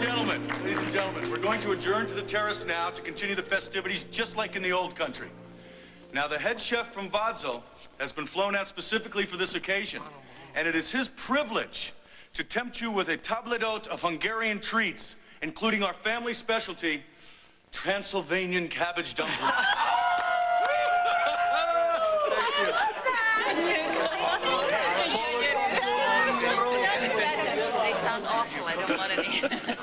ladies and gentlemen, we're going to adjourn to the terrace now to continue the festivities just like in the old country. Now, the head chef from Wadzell has been flown out specifically for this occasion, and it is his privilege to tempt you with a table d'hôte of Hungarian treats, including our family specialty, Transylvanian cabbage dumplings. They sound awful. I don't want any.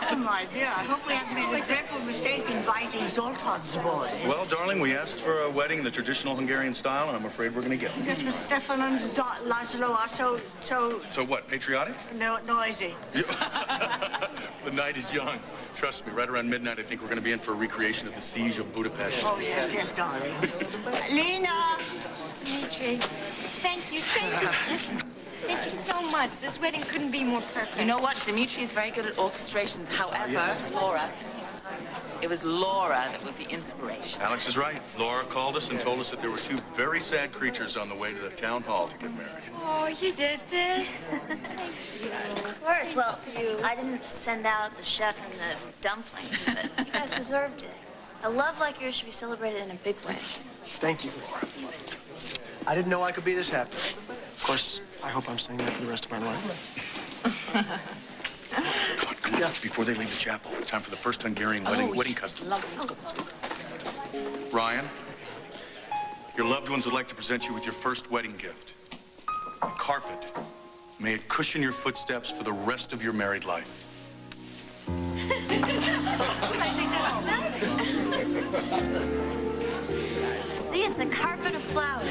Oh, my dear, I hope we haven't made a dreadful mistake inviting Zoltán's boys. Well, darling, we asked for a wedding in the traditional Hungarian style, and I'm afraid we're going to get it. Because Stefan and Laszlo are so... So what, patriotic? No, noisy. The night is young. Trust me, right around midnight, I think we're going to be in for a recreation of the siege of Budapest. Oh, yes, yes, darling. Lena! Dimitri, thank you. Thank you so much. This wedding couldn't be more perfect. You know what? Dimitri is very good at orchestrations. However, Laura, it was Laura that was the inspiration. Alex is right. Laura called us and told us that there were two very sad creatures on the way to the town hall to get married. Oh, you did this? Of course. Well, I didn't send out the chef and the dumplings, but you guys deserved it. A love like yours should be celebrated in a big way. Thank you, Laura. I didn't know I could be this happy. Of course, I hope I'm saying that for the rest of my life. Come on. Yeah. Before they leave the chapel, time for the first Hungarian wedding custom. Let's go. Ryan, your loved ones would like to present you with your first wedding gift. A carpet. May it cushion your footsteps for the rest of your married life. See, it's a carpet of flowers.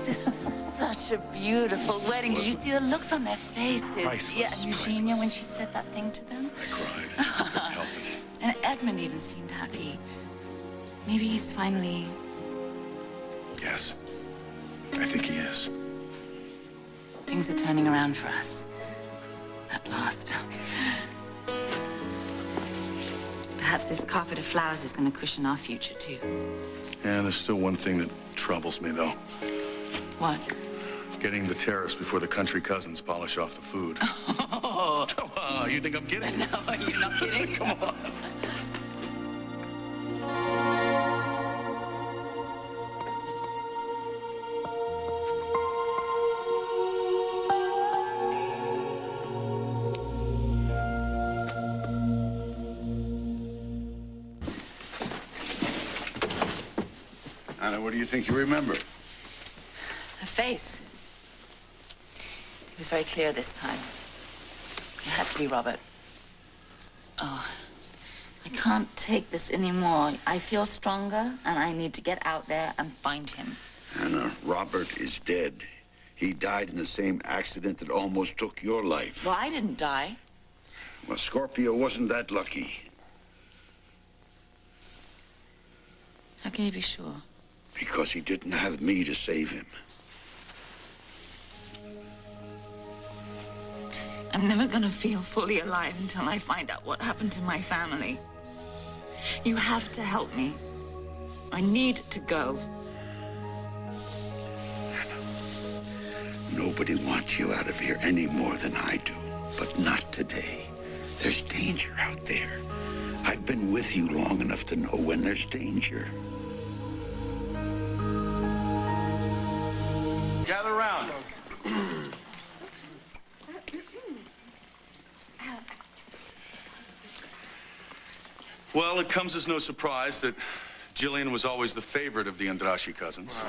This was such a beautiful wedding. Did you see the looks on their faces? Priceless, Yeah, and Eugenia, priceless. when she said that thing to them. I cried. I couldn't help it. And Edmund even seemed happy. Maybe he's finally... Yes. I think he is. Things are turning around for us. At last. Perhaps this carpet of flowers is going to cushion our future, too. And there's still one thing that troubles me, though. What? Getting the terrace before the country cousins polish off the food. Oh, You think I'm kidding? no, you're not kidding. Come on. Anna, what do you think you remember? Her face. It was very clear this time. It had to be Robert. Oh, I can't take this anymore. I feel stronger, and I need to get out there and find him. Anna, Robert is dead. He died in the same accident that almost took your life. Well, I didn't die. Well, Scorpio wasn't that lucky. How can you be sure? Because he didn't have me to save him. I'm never gonna feel fully alive until I find out what happened to my family. You have to help me. I need to go. Nobody wants you out of here any more than I do. But not today. There's danger out there. I've been with you long enough to know when there's danger. Gather around. Well, it comes as no surprise that Jillian was always the favorite of the Andrassi cousins.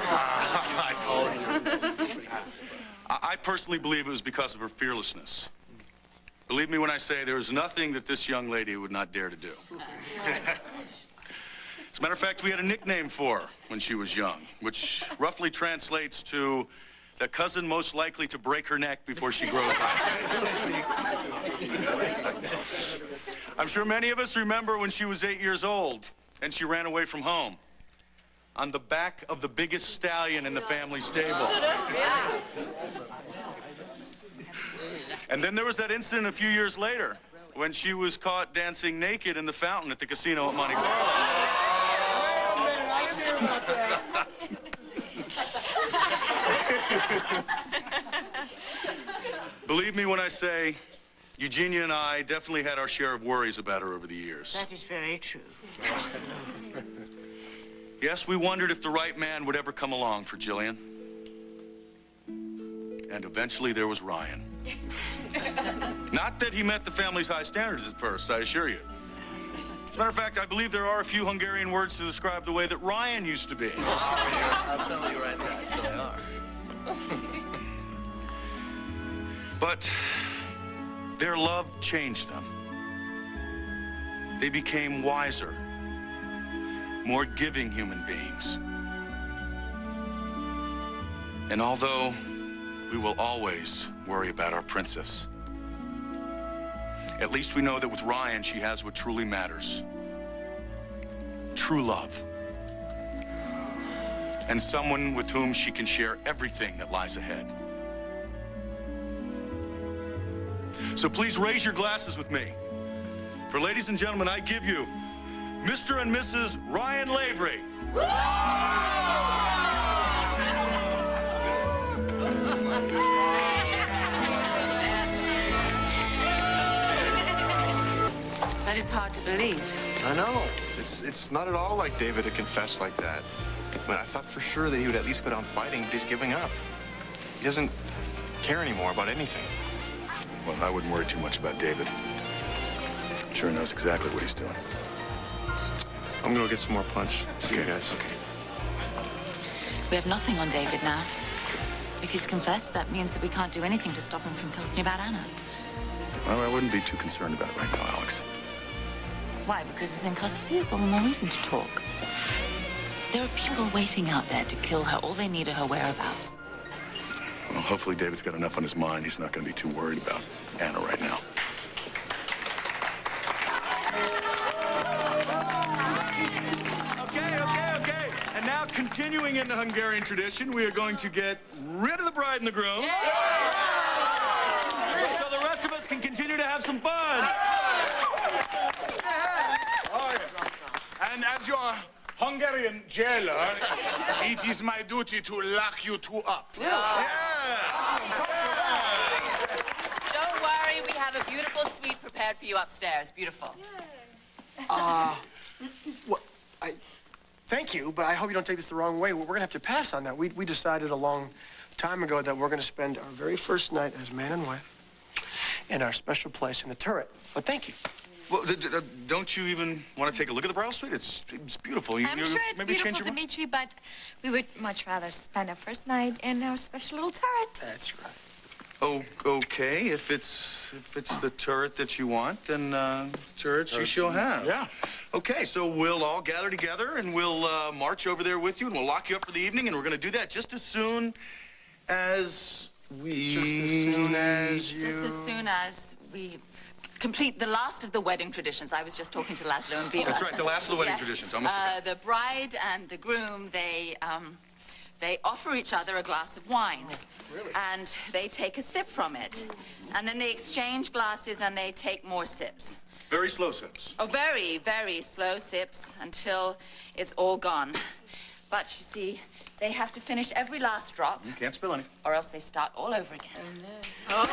I personally believe it was because of her fearlessness. Believe me when I say there is nothing that this young lady would not dare to do. As a matter of fact, we had a nickname for her when she was young, which roughly translates to the cousin most likely to break her neck before she grows up. I'm sure many of us remember when she was 8 years old and she ran away from home on the back of the biggest stallion in the family stable. And then there was that incident a few years later when she was caught dancing naked in the fountain at the casino at Monte Carlo. Wait a minute, I didn't hear about that. Believe me when I say, Eugenia and I definitely had our share of worries about her over the years. That is very true. Yes, we wondered if the right man would ever come along for Jillian. And eventually there was Ryan. Not that he met the family's high standards at first, I assure you. As a matter of fact, I believe there are a few Hungarian words to describe the way that Ryan used to be. I'm telling you right now, so they are. But their love changed them. They became wiser, more giving human beings. And although we will always worry about our princess, at least we know that with Ryan, she has what truly matters. True love. And someone with whom she can share everything that lies ahead. So please raise your glasses with me. For ladies and gentlemen, I give you Mr. and Mrs. Ryan Lavery. That is hard to believe. I know. It's not at all like David to confess like that. I mean, I thought for sure that he would at least go down fighting, but he's giving up. He doesn't care anymore about anything. Well, I wouldn't worry too much about David. I'm sure he knows exactly what he's doing. I'm gonna go get some more punch. See you guys. Okay. We have nothing on David now. If he's confessed, that means that we can't do anything to stop him from talking about Anna. Well, I wouldn't be too concerned about it right now, Alex. Why? Because he's in custody? It's all the more reason to talk. There are people waiting out there to kill her. All they need are her whereabouts. Well, hopefully David's got enough on his mind. He's not going to be too worried about Anna right now. Okay. And now, continuing in the Hungarian tradition, we are going to get rid of the bride and the groom. So the rest of us can continue to have some fun. Oh, yes. And as your Hungarian jailer, it is my duty to lock you two up. Don't worry, we have a beautiful suite prepared for you upstairs. Beautiful. Well, thank you, but I hope you don't take this the wrong way. We're gonna have to pass on that. We decided a long time ago that we're gonna spend our very first night as man and wife in our special place in the turret. But thank you. Well, don't you even want to take a look at the bridal suite? It's beautiful. I'm sure it's beautiful, Dimitri, but we would much rather spend our first night in our special little turret. That's right. Oh, okay. If it's the turret that you want, then turret you shall have. Yeah. Okay, so we'll all gather together and we'll march over there with you and we'll lock you up for the evening, and we're going to do that just as soon as we... Just as soon as we complete the last of the wedding traditions. I was just talking to Laszlo and Vila. That's right, the last of the wedding traditions. I almost forgot. The bride and the groom, they offer each other a glass of wine. Really? And they take a sip from it. And then they exchange glasses and they take more sips. Very slow sips. Oh, very, very slow sips until it's all gone. But you see, they have to finish every last drop. You can't spill any. Or else they start all over again. Oh,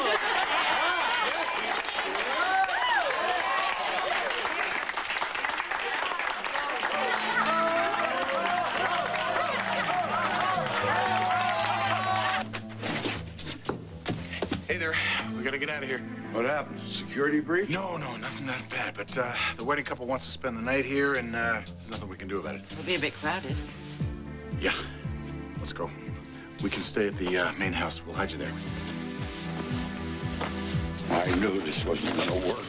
Hey there. We gotta get out of here. What happened? Security breach? No, nothing that bad. But the wedding couple wants to spend the night here, and there's nothing we can do about it. It'll be a bit crowded. Yeah. Let's go. We can stay at the main house. We'll hide you there. I knew this wasn't going to work.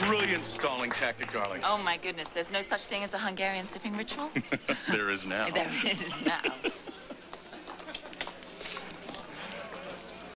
brilliant stalling tactic, darling. Oh, my goodness. There's no such thing as a Hungarian sipping ritual? There is now. There is now.